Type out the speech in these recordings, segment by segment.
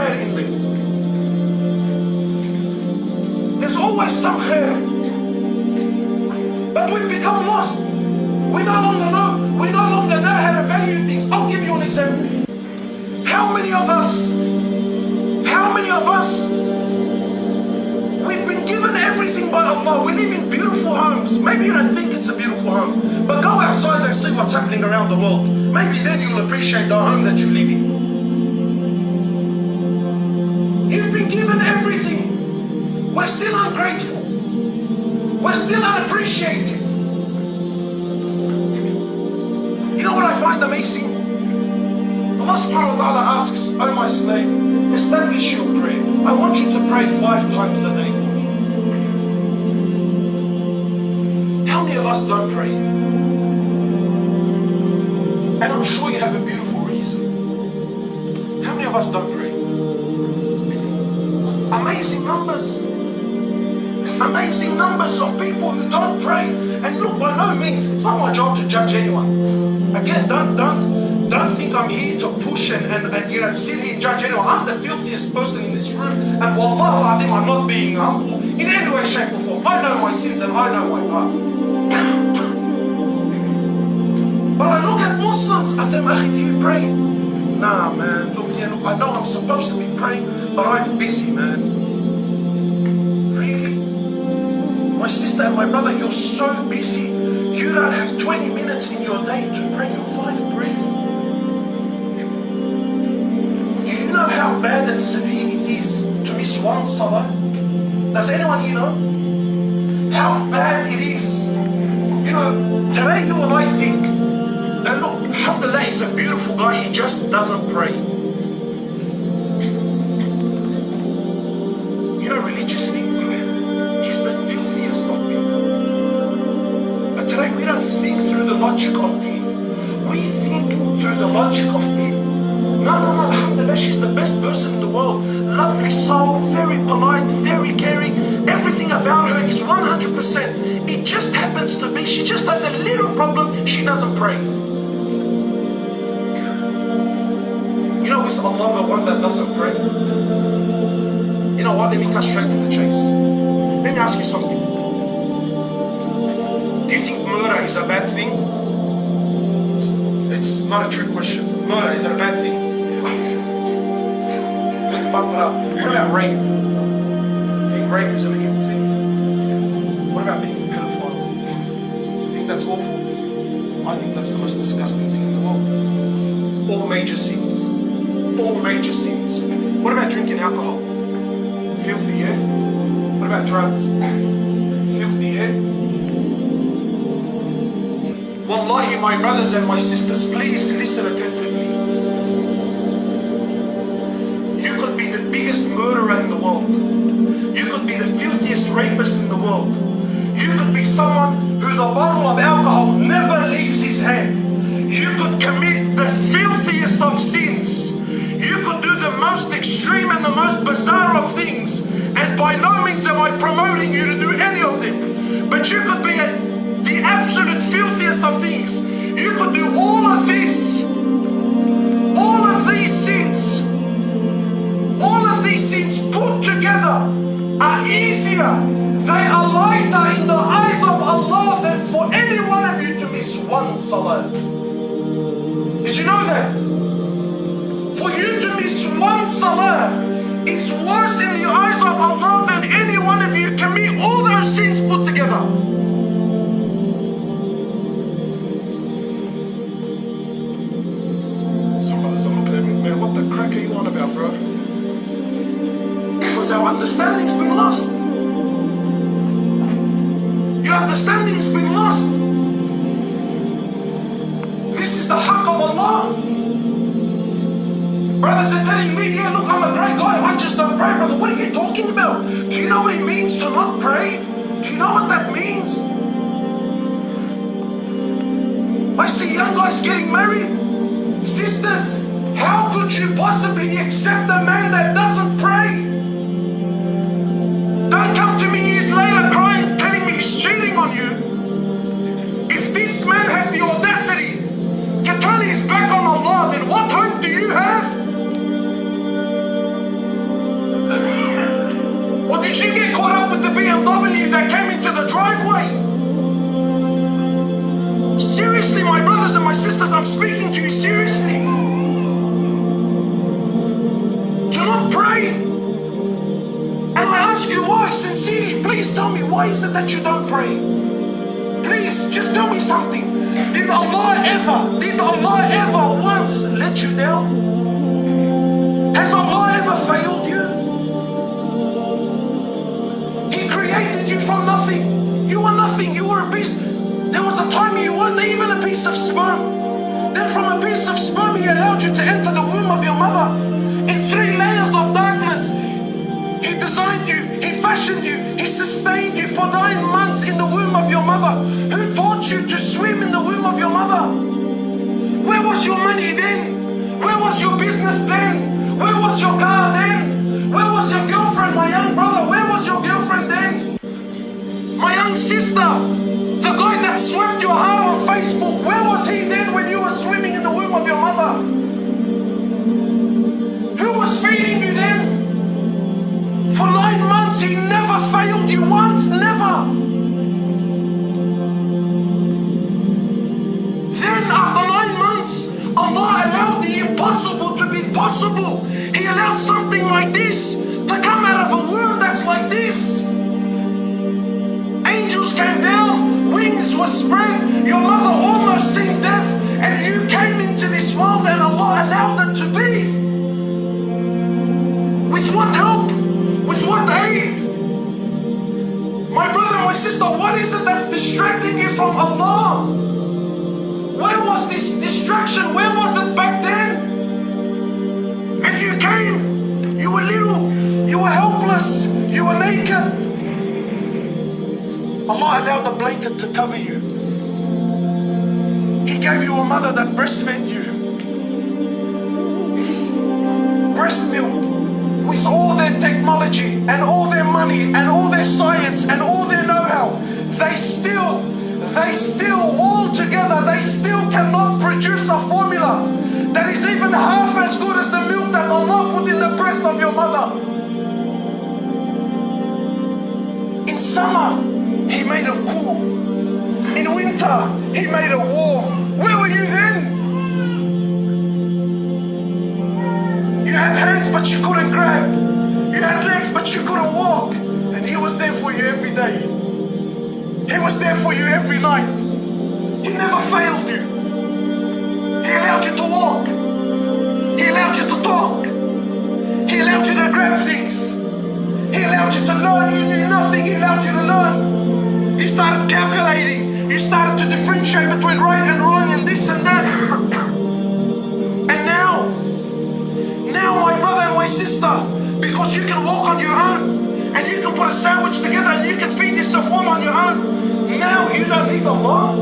khair in there. There's always some khair. But we've become lost. We no longer know how to value things. I'll give you an example. How many of us, we've been given everything by Allah. We live in beautiful homes. Maybe you don't think it's a beautiful home, but go outside and see what's happening around the world. Maybe then you'll appreciate the home that you live in. You've been given everything. We're still ungrateful. We're still unappreciative. You know what I find amazing? Allah subhanahu wa ta'ala asks, "Oh my slave, establish your prayer. I want you to pray 5 times a day for me." How many of us don't pray? And I'm sure you have a beautiful reason. How many of us don't pray? Amazing numbers. Amazing numbers of people who don't pray. And look, by no means, it's not my job to judge anyone. Again, don't think I'm here to push and sit here and judge anyone. I'm the filthiest person in this room, and wallah, I think I'm not being humble in any way, shape or form. I know my sins and I know my past. But I look at Muslims, I tell them, "Akhi, do you pray?" "Nah, man, look, I know I'm supposed to be praying, but I'm busy, man." Really? My sister and my brother, you're so busy, you don't have 20 minutes in your day to pray your 5 prayers. Do you know how bad and severe it is to miss one salah? Does anyone here know how bad it is? You know, today you and I think that, look, alhamdulillah, he's a beautiful guy, he just doesn't pray. You know, religiously, he's the filthiest of people. But today we don't think through the logic of deen. We think through the logic of people. No, alhamdulillah, she's the best person in the world. Lovely soul, very polite, very caring. Everything about her is 100%. It just happens to be, she just has a little problem, she doesn't pray. You know, with Allah, the one that doesn't pray. You know what, let me cut straight to the chase. Let me ask you something. Do you think murder is a bad thing? It's not a trick question. Murder, is it a bad thing? Let's bump it up. What about rape? Do you think rape is an evil thing? What about being a pedophile? Do you think that's awful? I think that's the most disgusting thing in the world. All major sins. All major sins. What about drinking alcohol? Filthy, yeah? What about drugs? Filthy, yeah? Wallahi, my brothers and my sisters, please listen attentively. You could be the biggest murderer in the world. You could be the filthiest rapist in the world. You could be someone who the bottle of alcohol never leaves his hand. You could commit the filthiest of sins. You could do the most extreme and the most bizarre of things. And by no means am I promoting you to do any of them. But you could be the absolute filthiest of things. You could do all of this. All of these sins. All of these sins put together are easier. They are lighter in the eyes of Allah than for any one of you to miss one salah. Did you know that? For you to miss one salah is worse in the eyes of Allah than any one of you commit all those sins put together. Some brothers are looking at me, man, what the crack are you on about, bro? Because our understanding's been lost. Your understanding's been lost. This is the haqq of Allah. Brothers are telling me, yeah, look, I'm a great guy, I just don't pray, brother. What are you talking about? Do you know what it means to not pray? Do you know what that means? I see young guys getting married. Sisters, how could you possibly accept a man that doesn't pray? Don't come to me years later crying, telling me he's cheating on you. If this man has the audacity to turn his back on Allah, then what hope do you have? that came into the driveway. Seriously, my brothers and my sisters, I'm speaking to you seriously. Do not pray. And I ask you why, sincerely, please tell me, why is it that you don't pray? Please, just tell me something. Did Allah ever once let you down? Has Allah ever failed you? He created you from nothing. You were nothing, you were a piece. There was a time you weren't even a piece of sperm. Then from a piece of sperm He allowed you to enter the womb of your mother. In 3 layers of darkness, He designed you, He fashioned you, He sustained you for 9 months in the womb of your mother. Who taught you to swim in the womb of your mother? Where was your money then? Where was your business then? Where was your car then? Where was your girlfriend, my young brother? Where was your girlfriend then? My young sister, the guy that swept your heart on Facebook, where was he then when you were swimming in the womb of your mother? Who was feeding you then? For 9 months, He never failed you once, never. Then after 9 months, Allah allowed the impossible to be possible. He allowed something like this to come out of a womb that's like this. Angels came down, wings were spread, your mother almost seen death, and you came into this world and Allah allowed it to be. With what help? With what aid? My brother, my sister, what is it that's distracting you from Allah? Where was this distraction? Where was it back then? And you came, you were little, you were helpless, you were naked. Allah allowed the blanket to cover you. He gave you a mother that breastfed you. Breast milk. With all their technology and all their money and all their science and all their know-how, they still all together, they still cannot produce a formula that is even half as good as the milk that Allah put in the breast of your mother. In summer, He made it cool. In winter, He made it warm. Where were you then? You had hands but you couldn't grab. You had legs but you couldn't walk. And He was there for you every day. He was there for you every night. He never failed you. He allowed you to walk. He allowed you to talk. He allowed you to grab things. He allowed you to learn. You knew nothing. He allowed you to learn. You started calculating. You started to differentiate between right and wrong and this and that. And now my brother and my sister, because you can walk on your own and you can put a sandwich together and you can feed yourself all on your own, now you don't need Allah.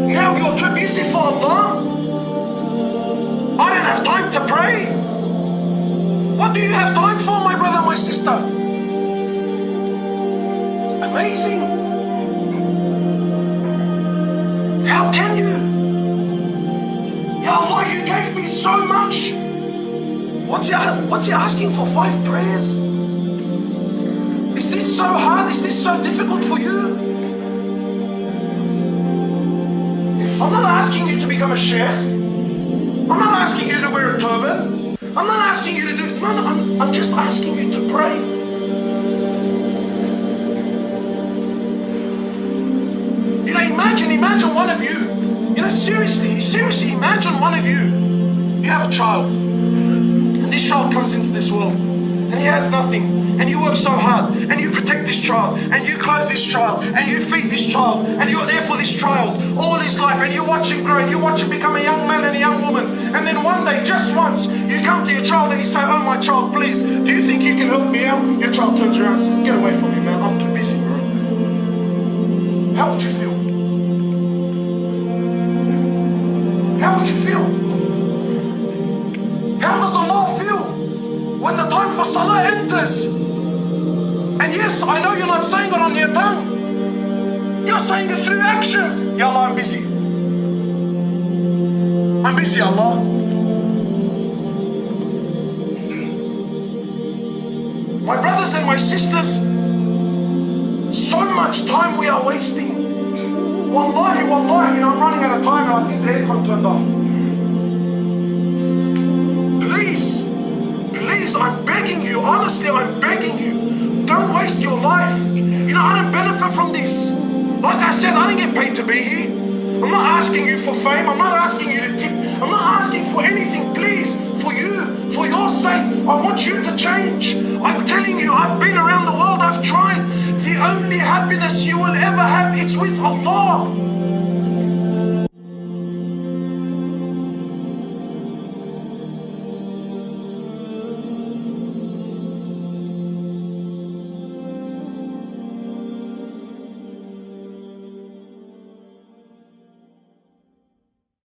Now you're too busy for Allah. I don't have time to pray. What do you have time for, my brother and my sister? Amazing. How can you? Ya Allah, you gave me so much. What's he asking for? 5 prayers? Is this so hard? Is this so difficult for you? I'm not asking you to become a sheikh. I'm not asking you to wear a turban. I'm not asking you to do... No, I'm just asking you to pray. You know, imagine one of you. You know, seriously, imagine one of you. You have a child. And this child comes into this world. And he has nothing. And you work so hard. And you protect this child. And you clothe this child. And you feed this child. And you're there for this child all his life. And you watch him grow. And you watch him become a young man and a young woman. And then one day, just once, you come to your child and you say, "Oh, my child, please, do you think you can help me out?" Your child turns around and says, "Get away from me, man. I'm too busy, bro." How would you feel? How would you feel? How does Allah feel when the time for salah enters? And yes, I know you're not saying it on your tongue. You're saying it through actions. Ya Allah, I'm busy. I'm busy, My brothers and my sisters, so much time we are wasting. Wallahi, wallahi, I'm running out of time and I think the aircon turned off. Please, please, I'm begging you, honestly, I'm begging you, don't waste your life. I don't benefit from this. Like I said, I didn't get paid to be here. I'm not asking you for fame, I'm not asking you to tip, I'm not asking for anything, please, for you, for your sake, I want you to change.